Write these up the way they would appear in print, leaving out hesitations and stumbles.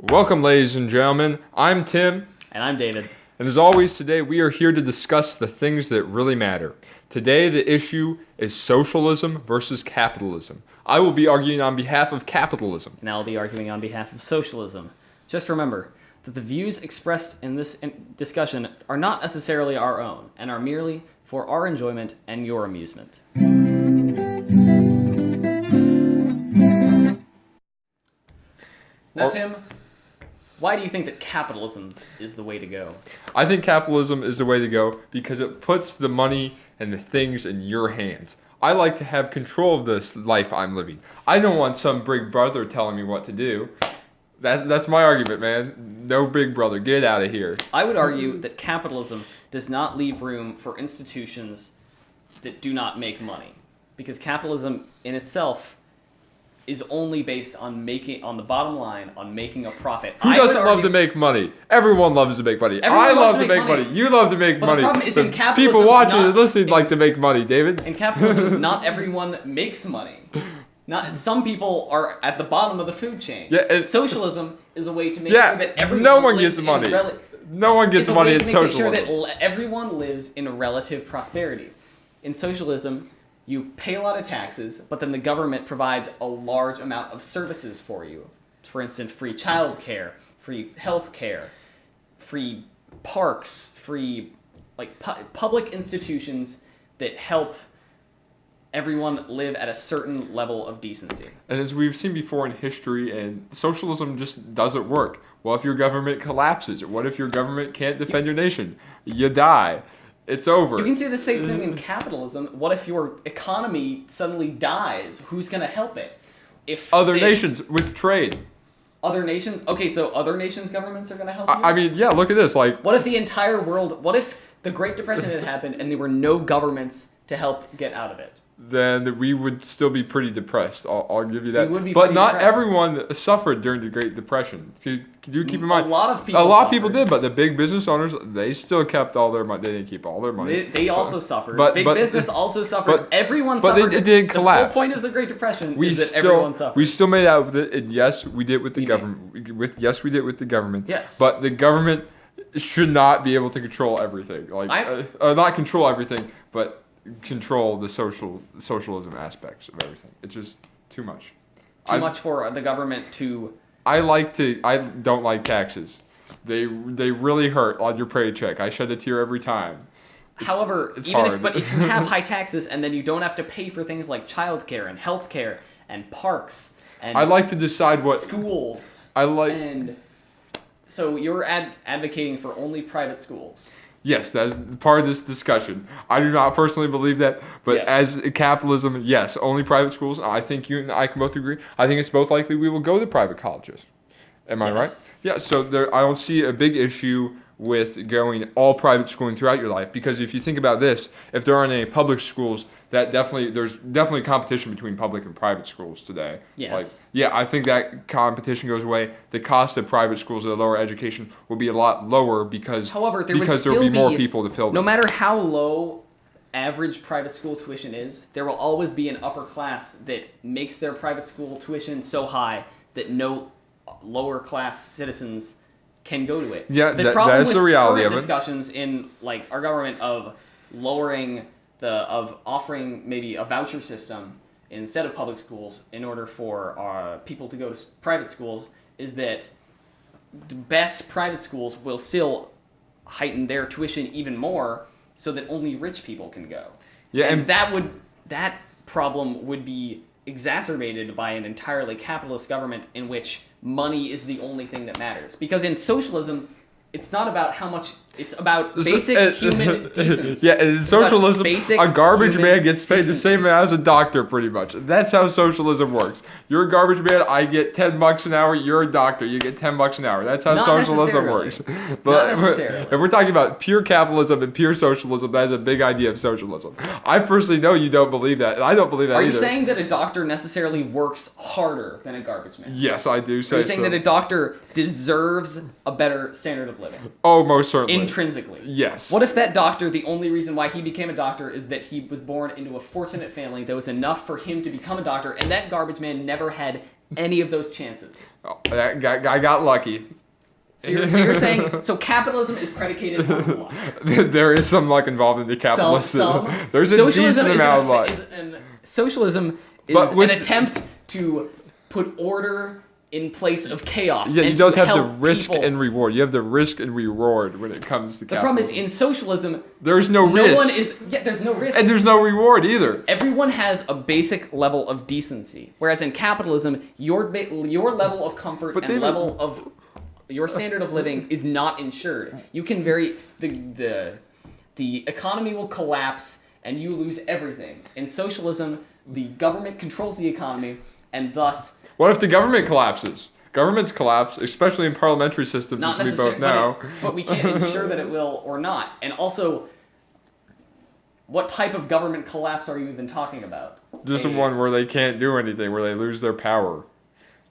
Welcome, ladies and gentlemen. I'm Tim. And I'm David. And as always, today we are here to discuss the things that really matter. Today, the issue is socialism versus capitalism. I will be arguing on behalf of capitalism. And I'll be arguing on behalf of socialism. Just remember that the views expressed in this discussion are not necessarily our own and are merely for our enjoyment and your amusement. Now, Tim, why do you think that capitalism is the way to go? I think capitalism is the way to go because it puts the money and the things in your hands. I like to have control of this life I'm living. I don't want some big brother telling me what to do. That's my argument, man. No big brother. Get out of here. I would argue that capitalism does not leave room for institutions that do not make money. Because capitalism in itself is only based on the bottom line, on making a profit. Who doesn't love to make money? Everyone loves to make money. I love to make money. You love to make money. The problem is in capitalism, people watching and listening like to make money, David. In capitalism, not everyone makes money. Some people are at the bottom of the food chain. Yeah, socialism is a way to make sure that everyone no one lives gets money. No one gets money in socialism. It's a way to make sure that everyone lives in relative prosperity. In socialism, you pay a lot of taxes, but then the government provides a large amount of services for you. For instance, free childcare, free health care, free parks, free public institutions that help everyone live at a certain level of decency. And as we've seen before in history, and socialism just doesn't work. What if your government collapses? What if your government can't defend your nation? You die. It's over. You can say the same thing in capitalism. What if your economy suddenly dies? Who's going to help it? Other nations with trade. Other nations? Okay, so other nations' governments are going to help you? I mean, yeah, look at this. What if the entire world... What if the Great Depression had happened and there were no governments to help get out of it? Then we would still be pretty depressed. I'll give you that. We would be but not depressed. Everyone suffered during the Great Depression. Do keep in mind. A lot of people did, but the big business owners, they still kept all their money. They didn't keep all their money. They also suffered. Big business also suffered. But everyone suffered. But it didn't collapse. The whole point of the Great Depression is that everyone suffered. We still made out with it, and yes, we did with the government. Yes, we did with the government. Yes. But the government should not be able to control everything. Not control everything, but control the socialism aspects of everything. It's just too much. Too much for the government to... I don't like taxes. They really hurt on your paycheck. I shed a tear every time. However, it's hard. But if you have high taxes and then you don't have to pay for things like childcare and healthcare and parks and I like to decide what schools. And so you're advocating for only private schools. Yes, that is part of this discussion. I do not personally believe that, but yes. As capitalism, yes, only private schools. I think you and I can both agree. I think it's both likely we will go to private colleges. Am I right? Yeah, so I don't see a big issue with going all private schooling throughout your life, because if you think about this, if there aren't any public schools, there's definitely competition between public and private schools today. Yes. I think that competition goes away. The cost of private schools at a lower education will be a lot lower because there will be more people to fill them. No matter how low average private school tuition is, there will always be an upper class that makes their private school tuition so high that no lower class citizens can go to it. Yeah, the problem that's with the reality of it. Discussions in our government of offering maybe a voucher system instead of public schools in order for people to go to private schools is that the best private schools will still heighten their tuition even more so that only rich people can go. Yeah, and that problem would be exacerbated by an entirely capitalist government in which money is the only thing that matters. Because in socialism, it's not about how much, it's about basic human decency. Yeah, in socialism, a garbage man gets paid the same amount as a doctor, pretty much. That's how socialism works. You're a garbage man, I get $10 an hour, you're a doctor, you get $10 an hour. That's how socialism works. But not necessarily. If we're talking about pure capitalism and pure socialism, that is a big idea of socialism. I personally know you don't believe that, and I don't believe that either. Are you saying that a doctor necessarily works harder than a garbage man? Yes, I do say so. Are you saying that a doctor deserves a better standard of living? Oh, most certainly. Intrinsically. Yes. What if that doctor, the only reason why he became a doctor is that he was born into a fortunate family that was enough for him to become a doctor, and that garbage man never had any of those chances. Oh, that guy got lucky. So you're saying so capitalism is predicated on luck. There is some luck involved in the capitalism. There's a Socialism decent amount of luck. Socialism is an attempt to put order in place of chaos. Yeah, and you don't have the help risk people. and reward. You have the risk and reward when it comes to The capitalism. problem is in socialism, there's no risk. there's no risk. And there's no reward either. Everyone has a basic level of decency, whereas in capitalism, your level of comfort and level of your standard of living is not insured. You can the economy will collapse and you lose everything. In socialism, the government controls the economy and thus. What if the government collapses? Governments collapse, especially in parliamentary systems, as we both know. But we can't ensure that it will or not. And also, what type of government collapse are you even talking about? Just one where they can't do anything, where they lose their power.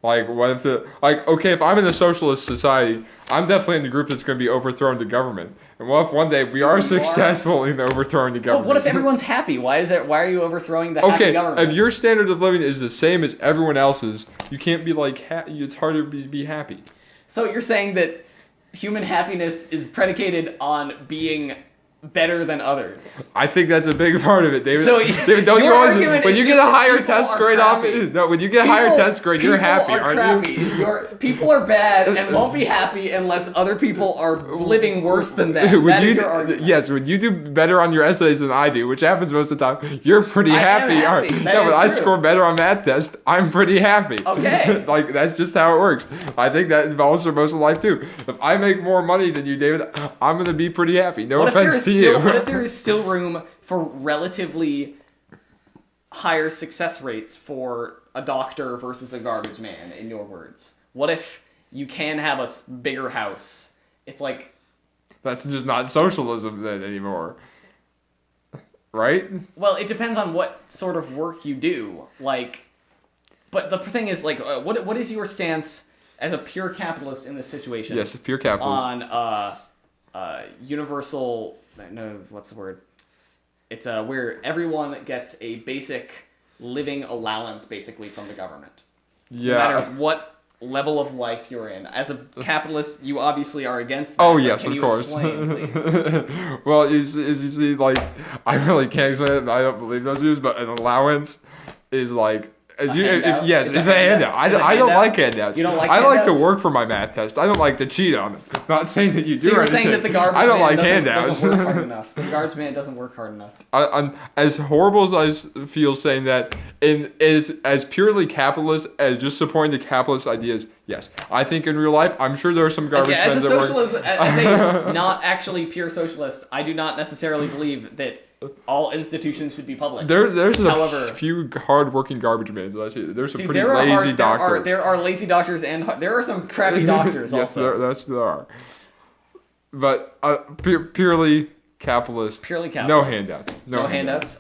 Like, what if okay, if I'm in a socialist society, I'm definitely in the group that's going to be overthrowing the government. And what if one day we are successful in overthrowing the government? But what if everyone's happy? Why are you overthrowing the happy government? Okay, if your standard of living is the same as everyone else's, you can't be it's harder to be happy. So you're saying that human happiness is predicated on being better than others. I think that's a big part of it, David. So David, don't you always when you get a higher test grade when you get a higher test grade, you're happy, aren't you? People are bad and won't be happy unless other people are living worse than them. That is your argument. Yes, when you do better on your essays than I do, which happens most of the time, you're pretty happy. That when is I true. score better on math test, I'm pretty happy. Okay. Like, that's just how it works. I think that involves for most of life too. If I make more money than you, David, I'm going to be pretty happy. No offense to you. What if there is still room for relatively higher success rates for a doctor versus a garbage man, in your words? What if you can have a bigger house? It's like... That's just not socialism then anymore. Right? Well, it depends on what sort of work you do. Like, but the thing is, like, what is your stance as a pure capitalist in this situation? Yes, a pure capitalist. On universal... No, what's the word? It's where everyone gets a basic living allowance, basically, from the government. Yeah. No matter what level of life you're in. As a capitalist, you obviously are against that. Oh, yes, Can of you course. Explain, please? Well, you see, like, I really can't explain it, and I don't believe those views, but an allowance is like... Yes, it's a handout. I don't like handouts. You don't like I handouts? like to work for my math test. I don't like to cheat on it. Not saying that you do. So you're anything. saying that the garbage I don't man like handouts. doesn't work hard enough. The garbage man doesn't work hard enough. I'm as horrible as I feel saying that, as purely capitalist as just supporting the capitalist ideas. Yes, I think in real life, I'm sure there are some garbage men as a that work. socialist, as a not actually pure socialist, I do not necessarily believe that all institutions should be public. There's However, a few hard-working garbage men that I see. There's some pretty there are lazy doctors. There are lazy doctors and there are some crappy doctors Yes, also. there are. But purely capitalist. Purely capitalist. No handouts. No handouts.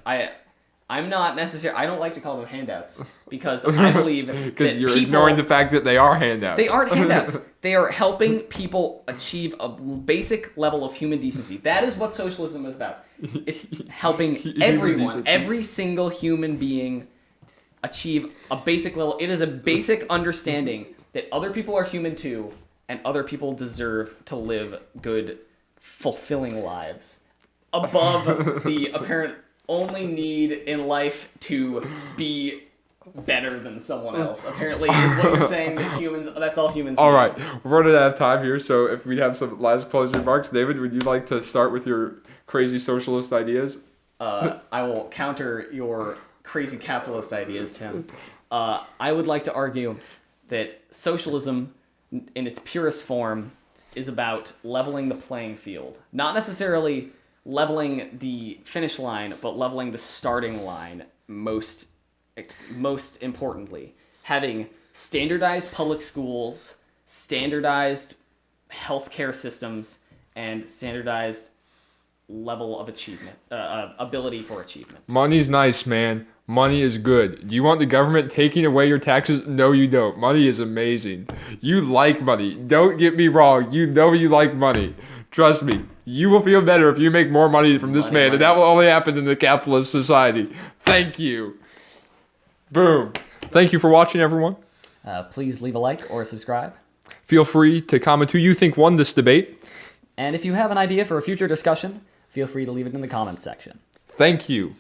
I'm not necessarily. I don't like to call them handouts because I believe because that you're people, ignoring the fact that they are handouts. They aren't handouts. They are helping people achieve a basic level of human decency. That is what socialism is about. It's helping everyone, every single human being, achieve a basic level. It is a basic understanding that other people are human too, and other people deserve to live good, fulfilling lives above the apparent only need in life to be better than someone else. Apparently, is what you're saying that that's all humans All need. right, we're running out of time here, so if we have some last closing remarks, David, would you like to start with your crazy socialist ideas? I will counter your crazy capitalist ideas, Tim. I would like to argue that socialism, in its purest form, is about leveling the playing field. Not necessarily leveling the finish line, but leveling the starting line most importantly. Having standardized public schools, standardized healthcare systems, and standardized level of achievement, ability for achievement. Money's nice, man. Money is good. Do you want the government taking away your taxes? No, you don't. Money is amazing. You like money. Don't get me wrong. You know you like money. Trust me. You will feel better if you make more money from this man, and that will only happen in the capitalist society. Thank you. Boom. Thank you for watching, everyone. Please leave a like or subscribe. Feel free to comment who you think won this debate. And if you have an idea for a future discussion, feel free to leave it in the comments section. Thank you.